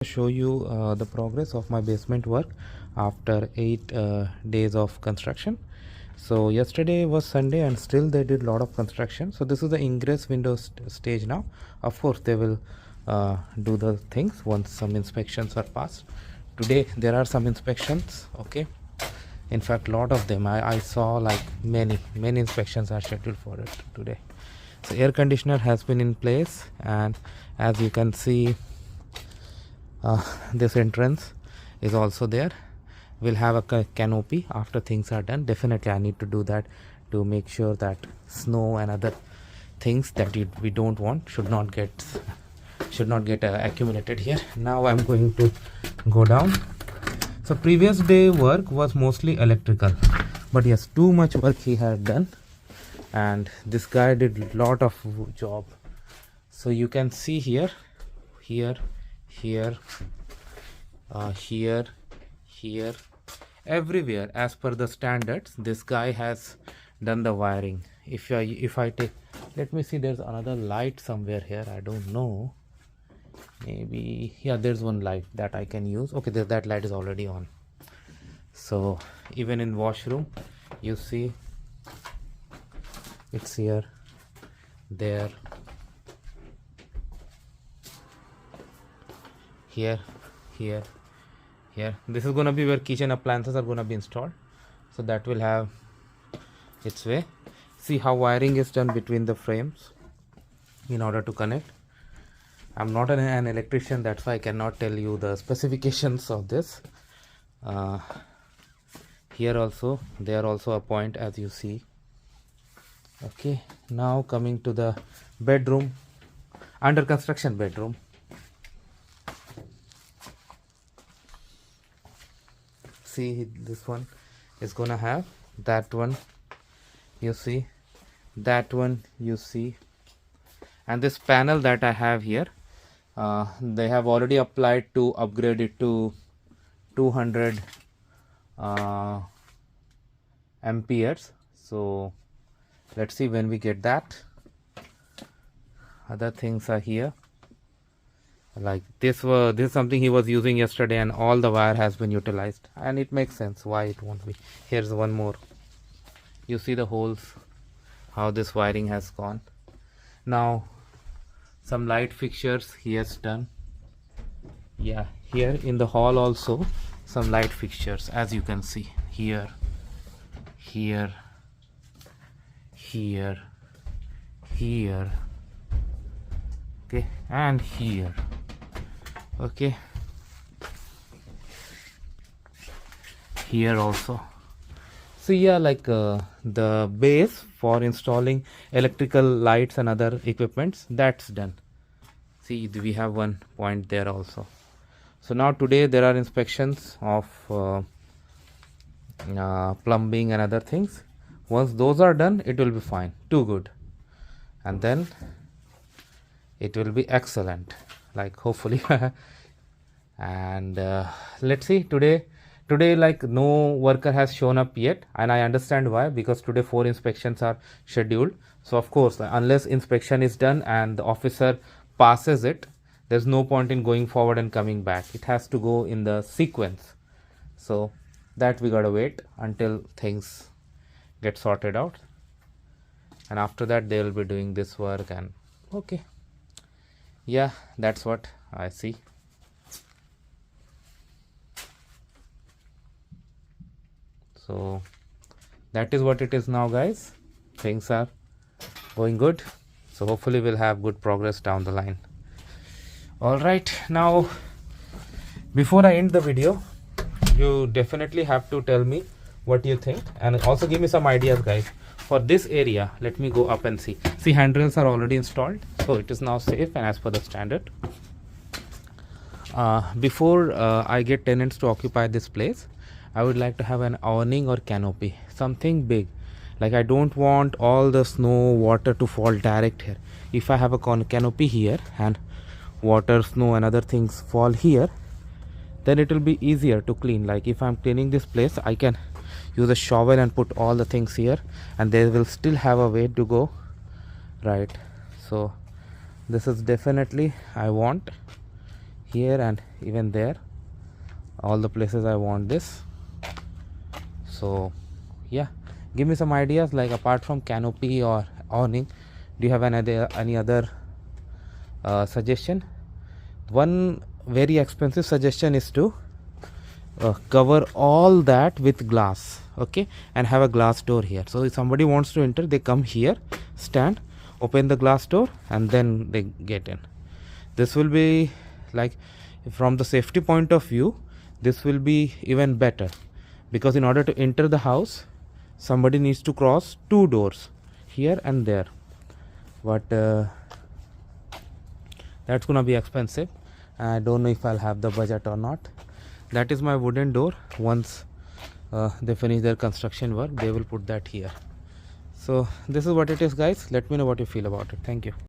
Show you the progress of my basement work after 8 days of construction. So yesterday was Sunday and still they did a lot of construction. So this is the ingress window stage now. Of course they will do the things once some inspections are passed. Today there are some inspections, okay. In fact, lot of them. I saw like many inspections are scheduled for it today. So air conditioner has been in place, and as you can see, this entrance is also there. We'll have a canopy after things are done. Definitely I need to do that to make sure that snow and other things that we don't want should not get accumulated here. Now I'm going to go down. So previous day work was mostly electrical, but yes, too much work he had done, and this guy did lot of job. So you can see here, here, everywhere as per the standards this guy has done the wiring. If I take, let me see, there's another light somewhere here, I don't know, maybe, yeah, there's one light that I can use. Okay, that light is already on. So even in washroom you see it's here, there, here. This is gonna be where kitchen appliances are gonna be installed, so that will have its way. See how wiring is done between the frames in order to connect. I'm not an electrician, that's why I cannot tell you the specifications of this. Here also, there also a point, as you see. Okay, now coming to the bedroom, under construction bedroom. See, this one is gonna have that one, you see, that one, you see, and this panel that I have here, they have already applied to upgrade it to 200 amperes. So let's see when we get that. Other things are here, like this is something he was using yesterday, and all the wire has been utilized, and it makes sense why it won't be. Here's one more, you see the holes, how this wiring has gone. Now some light fixtures he has done. Yeah, here in the hall also some light fixtures, as you can see, here, okay, and here, okay, here also. So yeah, like the base for installing electrical lights and other equipments, that's done. See, we have one point there also. So now today there are inspections of plumbing and other things. Once those are done, it will be fine, too good, and then it will be excellent, like hopefully. And let's see, today like no worker has shown up yet, and I understand why, because today 4 inspections are scheduled. So of course, unless inspection is done and the officer passes it, there's no point in going forward and coming back. It has to go in the sequence, so that we gotta wait until things get sorted out, and after that they will be doing this work. And okay, yeah, that's what I see. So that is what it is now, guys. Things are going good, so hopefully we'll have good progress down the line. All right, now before I end the video, you definitely have to tell me what you think, and also give me some ideas, guys, for this area. Let me go up and see. Handrails are already installed, so it is now safe and as per the standard. Before I get tenants to occupy this place, I would like to have an awning or canopy, something big. Like I don't want all the snow, water to fall direct here. If I have a canopy here and water, snow and other things fall here, then it will be easier to clean. Like if I'm cleaning this place, I can use a shovel and put all the things here, and they will still have a way to go, right? So this is definitely I want here and even there, all the places I want this. So yeah, give me some ideas, like apart from canopy or awning, do you have any other suggestion? One very expensive suggestion is to cover all that with glass, okay, and have a glass door here. So if somebody wants to enter, they come here, stand, open the glass door, and then they get in. This will be like, from the safety point of view, this will be even better, because in order to enter the house, somebody needs to cross two doors, here and there. But that's gonna be expensive. I don't know if I'll have the budget or not. That is my wooden door. Once they finish their construction work, they will put that here. So this is what it is, guys. Let me know what you feel about it. Thank you.